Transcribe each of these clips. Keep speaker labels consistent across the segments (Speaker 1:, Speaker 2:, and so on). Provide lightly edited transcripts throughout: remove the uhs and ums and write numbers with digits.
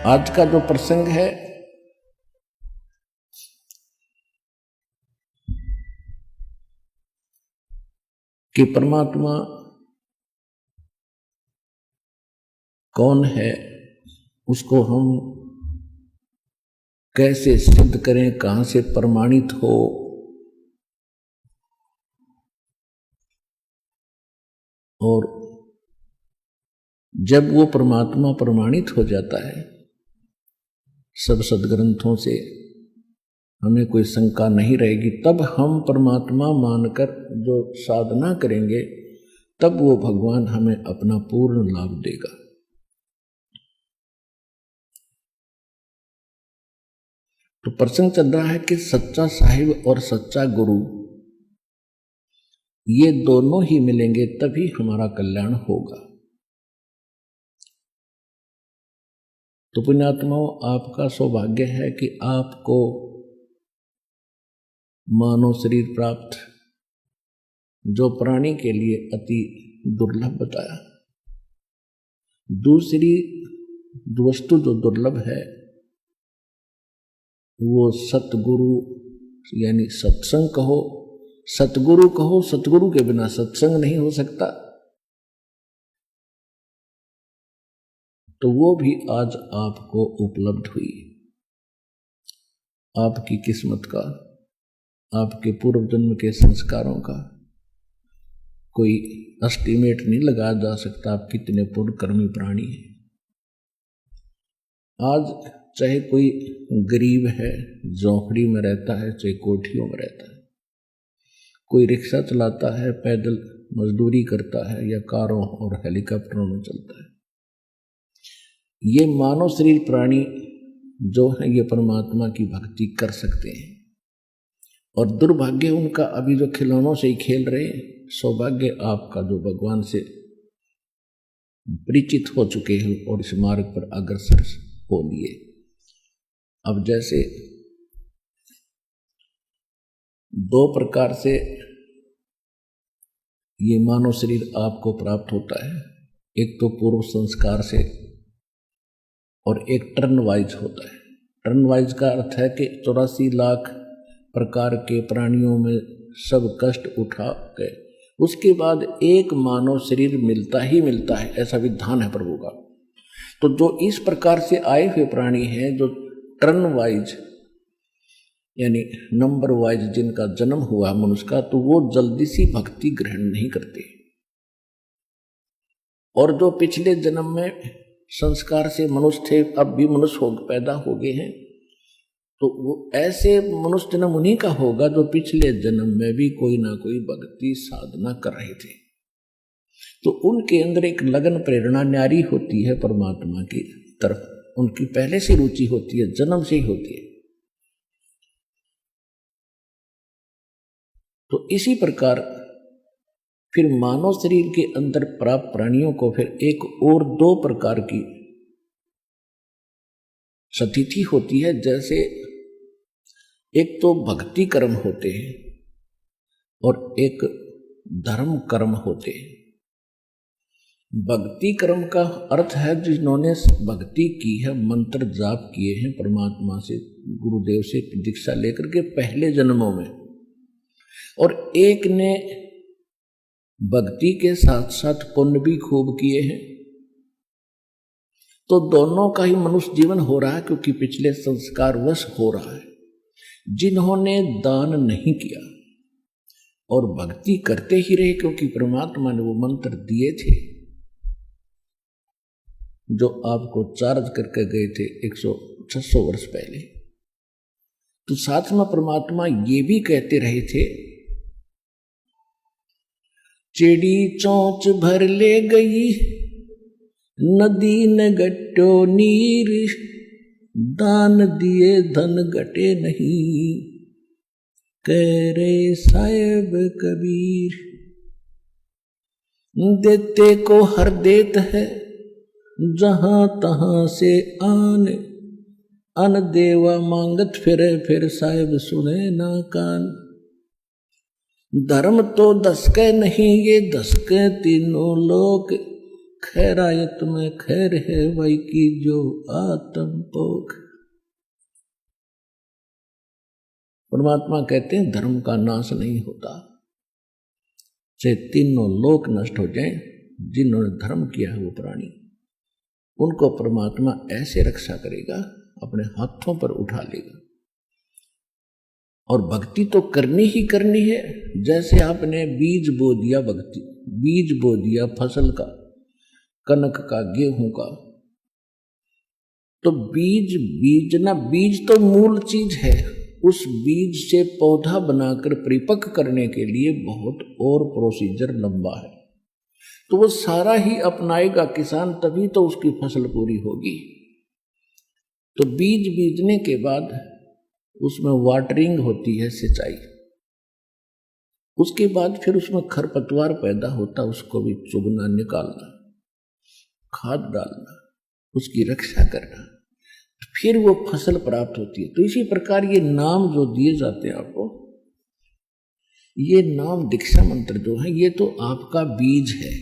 Speaker 1: आज का जो प्रसंग है कि परमात्मा कौन है, उसको हम कैसे सिद्ध करें, कहां से प्रमाणित हो। और जब वो परमात्मा प्रमाणित हो जाता है सब सदग्रंथों से, हमें कोई शंका नहीं रहेगी, तब हम परमात्मा मानकर जो साधना करेंगे तब वो भगवान हमें अपना पूर्ण लाभ देगा। तो प्रसंग चल रहा है कि सच्चा साहिब और सच्चा गुरु ये दोनों ही मिलेंगे तभी हमारा कल्याण होगा। तो पुण्यात्माओं, आपका सौभाग्य है कि आपको मानव शरीर प्राप्त, जो प्राणी के लिए अति दुर्लभ बताया। दूसरी वस्तु जो दुर्लभ है वो सतगुरु यानी सत्संग कहो, सतगुरु कहो। सतगुरु के बिना सत्संग नहीं हो सकता। तो वो भी आज आपको उपलब्ध हुई। आपकी किस्मत का, आपके पूर्व जन्म के संस्कारों का कोई एस्टीमेट नहीं लगाया जा सकता। आप कितने पुण्य कर्मी प्राणी हैं। आज चाहे कोई गरीब है, झोंपड़ी में रहता है, चाहे कोठियों में रहता है, कोई रिक्शा चलाता है, पैदल मजदूरी करता है, या कारों और हेलीकॉप्टरों में चलता है, ये मानव शरीर प्राणी जो है ये परमात्मा की भक्ति कर सकते हैं। और दुर्भाग्य उनका अभी जो खिलौनों से ही खेल रहे हैं। सौभाग्य आपका जो भगवान से परिचित हो चुके हैं और इस मार्ग पर अग्रसर हो लिए। अब जैसे दो प्रकार से ये मानव शरीर आपको प्राप्त होता है, एक तो पूर्व संस्कार से और एक टर्न वाइज होता है। टर्न वाइज का अर्थ है कि 84 लाख प्रकार के प्राणियों में सब कष्ट उठा गए, उसके बाद एक मानव शरीर मिलता ही मिलता है, ऐसा विधान है प्रभु का। तो जो इस प्रकार से आए हुए प्राणी हैं, जो टर्न वाइज यानी नंबर वाइज जिनका जन्म हुआ मनुष्य का, तो वो जल्दी सी भक्ति ग्रहण नहीं करते। और जो पिछले जन्म में संस्कार से मनुष्य थे, अब भी मनुष्य पैदा हो गए हैं, तो वो ऐसे मनुष्य जन्म उन्हीं का होगा जो पिछले जन्म में भी कोई ना कोई भक्ति साधना कर रहे थे। तो उनके अंदर एक लगन प्रेरणा न्यारी होती है परमात्मा की तरफ, उनकी पहले से रुचि होती है, जन्म से ही होती है। तो इसी प्रकार फिर मानव शरीर के अंदर प्राप्त प्राणियों को फिर एक और दो प्रकार की स्थिति होती है। जैसे एक तो भक्ति कर्म होते हैं और एक धर्म कर्म होते हैं। भक्ति कर्म का अर्थ है जिन्होंने भक्ति की है, मंत्र जाप किए हैं परमात्मा से, गुरुदेव से दीक्षा लेकर के पहले जन्मों में, और एक ने भक्ति के साथ साथ पुण्य भी खूब किए हैं। तो दोनों का ही मनुष्य जीवन हो रहा है, क्योंकि पिछले संस्कार वश हो रहा है। जिन्होंने दान नहीं किया और भक्ति करते ही रहे, क्योंकि परमात्मा ने वो मंत्र दिए थे जो आपको चार्ज करके गए थे 600 वर्ष पहले, तो साथ में परमात्मा ये भी कहते रहे थे, चिड़ी चोंच भर ले गई नदी न गट्टो नीर, दान दिए धन घटे नहीं, कह रे साहेब कबीर। देते को हर देत है जहां तहां से आन, अन देवा मांगत फिर साहेब सुने ना कान। धर्म तो 10 के नहीं, ये 10 के तीनों लोक, खैरायत में खैर है वही की जो आत्म पोख। परमात्मा कहते हैं धर्म का नाश नहीं होता, चाहे तीनों लोक नष्ट हो जाएं, जिन्होंने धर्म किया है वो प्राणी, उनको परमात्मा ऐसे रक्षा करेगा, अपने हाथों पर उठा लेगा। और भक्ति तो करनी ही करनी है। जैसे आपने बीज बो दिया, भक्ति बीज बो दिया फसल का, कनक का, गेहूं का, तो बीज तो मूल चीज है। उस बीज से पौधा बनाकर परिपक्व करने के लिए बहुत और प्रोसीजर लंबा है, तो वो सारा ही अपनाएगा किसान, तभी तो उसकी फसल पूरी होगी। तो बीज बीजने के बाद उसमें वाटरिंग होती है, सिंचाई, उसके बाद फिर उसमें खरपतवार पैदा होता, उसको भी चुगना, निकालना, खाद डालना, उसकी रक्षा करना, फिर वो फसल प्राप्त होती है। तो इसी प्रकार ये नाम जो दिए जाते हैं आपको, ये नाम दीक्षा मंत्र जो है, ये तो आपका बीज है।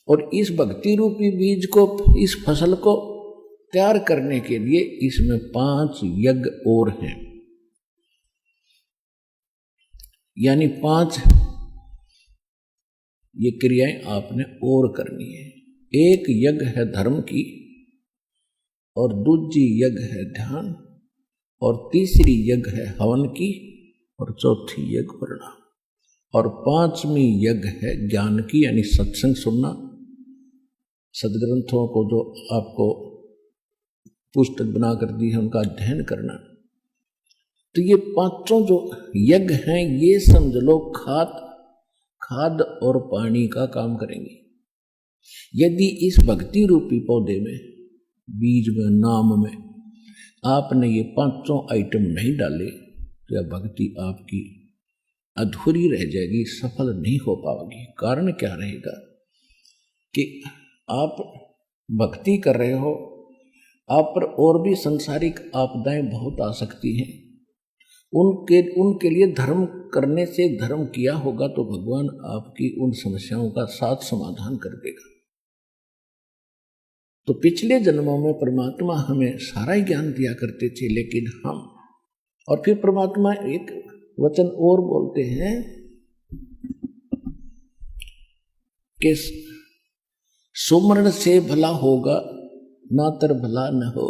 Speaker 1: और इस भक्ति रूपी बीज को, इस फसल को तैयार करने के लिए इसमें 5 यज्ञ और हैं, यानी 5 ये क्रियाएं आपने और करनी है। एक यज्ञ है धर्म की, और दूसरी यज्ञ है ध्यान, और तीसरी यज्ञ है हवन की, और चौथी यज्ञ प्रणाम, और 5वीं यज्ञ है ज्ञान की, यानी सत्संग सुनना, सदग्रंथों को जो आपको पुस्तक बनाकर दी है उनका अध्ययन करना। तो ये 5 जो यज्ञ हैं, ये समझ लो खाद और पानी का काम करेंगे। यदि इस भक्ति रूपी पौधे में, बीज में, नाम में आपने ये 5 आइटम नहीं डाले, तो यह भक्ति आपकी अधूरी रह जाएगी, सफल नहीं हो पाओगी। कारण क्या रहेगा कि आप भक्ति कर रहे हो, आप पर और भी सांसारिक आपदाएं बहुत आ सकती हैं, उनके लिए धर्म करने से, धर्म किया होगा तो भगवान आपकी उन समस्याओं का साथ समाधान कर देगा। तो पिछले जन्मों में परमात्मा हमें सारा ही ज्ञान दिया करते थे, लेकिन हम, और फिर परमात्मा एक वचन और बोलते हैं कि सुमरण से भला होगा, नातर भला न हो।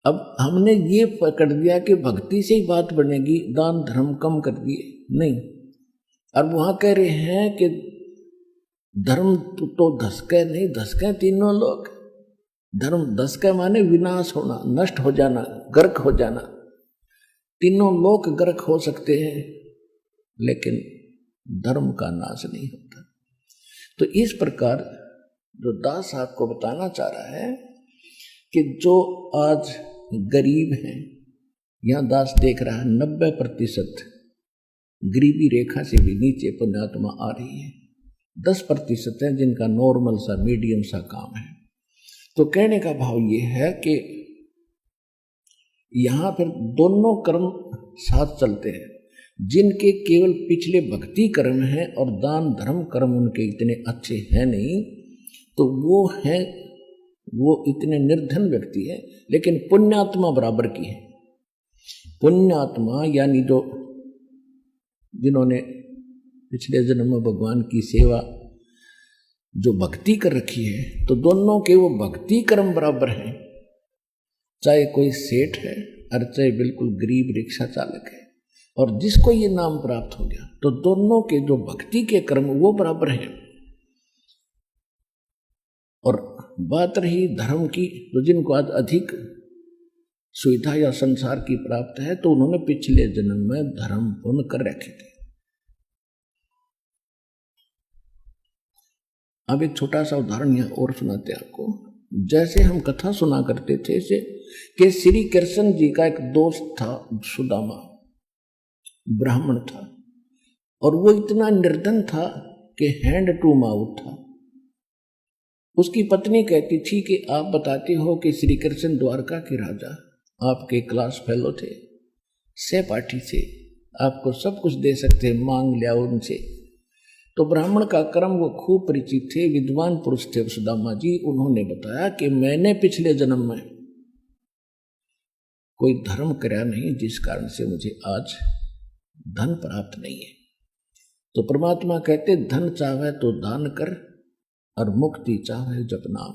Speaker 1: अब हमने ये पकड़ दिया कि भक्ति से ही बात बनेगी, दान धर्म कम कर दिए, नहीं। अब वहां कह रहे हैं कि धर्म तो धसके नहीं, धसके तीनों लोग। धर्म धसके माने विनाश होना, नष्ट हो जाना, गर्क हो जाना। तीनों लोग गर्क हो सकते हैं, लेकिन धर्म का नाश नहीं होता। तो इस प्रकार जो दास आपको बताना चाह रहा है कि जो आज गरीब हैं, यहां दास देख रहा है 90% गरीबी रेखा से भी नीचे पुण्यात्मा आ रही है, 10% है जिनका नॉर्मल सा, मीडियम सा काम है। तो कहने का भाव ये है कि यहां फिर दोनों कर्म साथ चलते हैं। जिनके केवल पिछले भक्ति कर्म हैं और दान धर्म कर्म उनके इतने अच्छे हैं नहीं, तो वो इतने निर्धन व्यक्ति है, लेकिन पुण्यात्मा बराबर की है। पुण्यात्मा यानी जो जिन्होंने पिछले जन्म में भगवान की सेवा, जो भक्ति कर रखी है, तो दोनों के वो भक्ति कर्म बराबर हैं। चाहे कोई सेठ है और चाहे बिल्कुल गरीब रिक्शा चालक है, और जिसको ये नाम प्राप्त हो गया, तो दोनों के जो भक्ति के कर्म वो बराबर हैं। और बात रही धर्म की, तो जिनको आज अधिक सुविधा या संसार की प्राप्त है, तो उन्होंने पिछले जन्म में धर्म पुण्य कर रखे थे। अब एक छोटा सा उदाहरण यहाँ और सुनाते आपको। जैसे हम कथा सुना करते थे से कि श्री कृष्ण जी का एक दोस्त था, सुदामा, ब्राह्मण था, और वो इतना निर्धन था कि हैंड टू माउथ था। उसकी पत्नी कहती थी कि आप बताते हो कि श्री कृष्ण द्वारका के राजा आपके क्लास फेलो थे, सहपाठी थे, आपको सब कुछ दे सकते, मांग लिया उनसे, तो ब्राह्मण का कर्म वो खूब परिचित थे, विद्वान पुरुष थे सुदामा जी। उन्होंने बताया कि मैंने पिछले जन्म में कोई धर्म कराया नहीं, जिस कारण से मुझे आज धन प्राप्त नहीं है। तो परमात्मा कहते धन चाहे तो दान कर और मुक्ति चाहे जप नाम,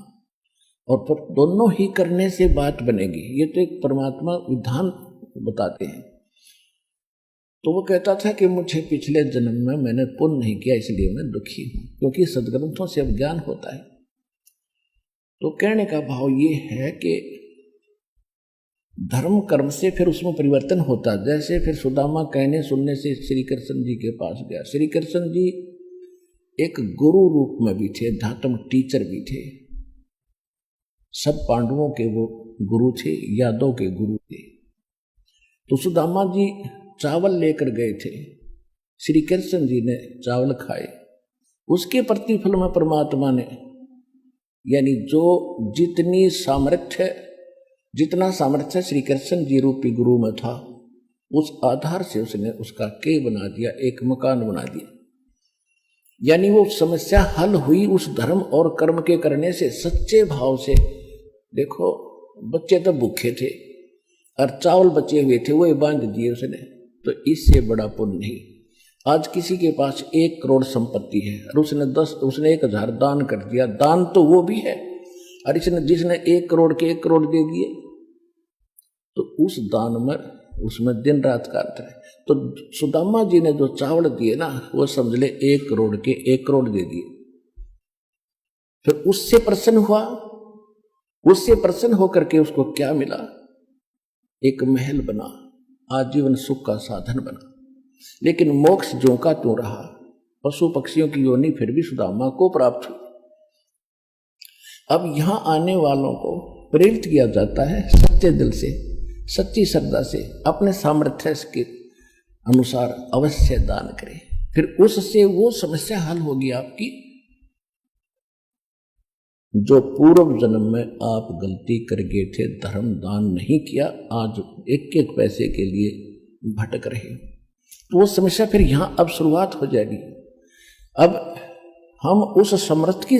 Speaker 1: और फिर दोनों ही करने से बात बनेगी। ये तो एक परमात्मा विधान बताते हैं। तो वो कहता था कि मुझे पिछले जन्म में मैंने पुण्य नहीं किया, इसलिए मैं दुखी हूं, क्योंकि सद्ग्रंथों से अब ज्ञान होता है। तो कहने का भाव ये है कि धर्म कर्म से फिर उसमें परिवर्तन होता। जैसे फिर सुदामा कहने सुनने से श्री कृष्ण जी के पास गया। श्री कृष्ण जी एक गुरु रूप में भी थे, अध्यात्म टीचर भी थे। सब पांडवों के वो गुरु थे, यादव के गुरु थे। तो सुदामा जी चावल लेकर गए थे, श्री कृष्ण जी ने चावल खाए। उसके प्रतिफल में परमात्मा ने, यानी जो जितना सामर्थ्य श्री कृष्ण जी रूपी गुरु में था, उस आधार से उसने उसका के बना दिया, एक मकान बना दिया। यानी वो समस्या हल हुई उस धर्म और कर्म के करने से, सच्चे भाव से। देखो बच्चे तो भूखे थे और चावल बचे हुए थे, वो बांध दिए उसने, तो इससे बड़ा पुण्य नहीं। आज किसी के पास 1 करोड़ संपत्ति है और उसने 1000 दान कर दिया, दान तो वो भी है, और जिसने 1 करोड़ के 1 करोड़ दे दिए, तो उस दान में उसमें दिन रात का अर्थ है। तो सुदामा जी ने जो चावल दिए ना, वो समझ ले 1 करोड़ के 1 करोड़ दे दिए। फिर उससे प्रसन्न हुआ, उससे प्रसन्न होकर के उसको क्या मिला? एक महल बना, आजीवन सुख का साधन बना। लेकिन मोक्ष ज्यों का त्यों रहा, पशु पक्षियों की योनि फिर भी सुदामा को प्राप्त हुई। अब यहां आने वालों को प्रेरित किया जाता है सच्चे दिल से, सच्ची श्रद्धा से, अपने सामर्थ्य के अनुसार अवश्य दान करें, फिर उससे वो समस्या हल होगी आपकी जो पूर्व जन्म में आप गलती कर गए थे, धर्म दान नहीं किया, आज 1-1 पैसे के लिए भटक रहे। तो वो समस्या फिर यहां अब शुरुआत हो जाएगी। अब हम उस समर्थ की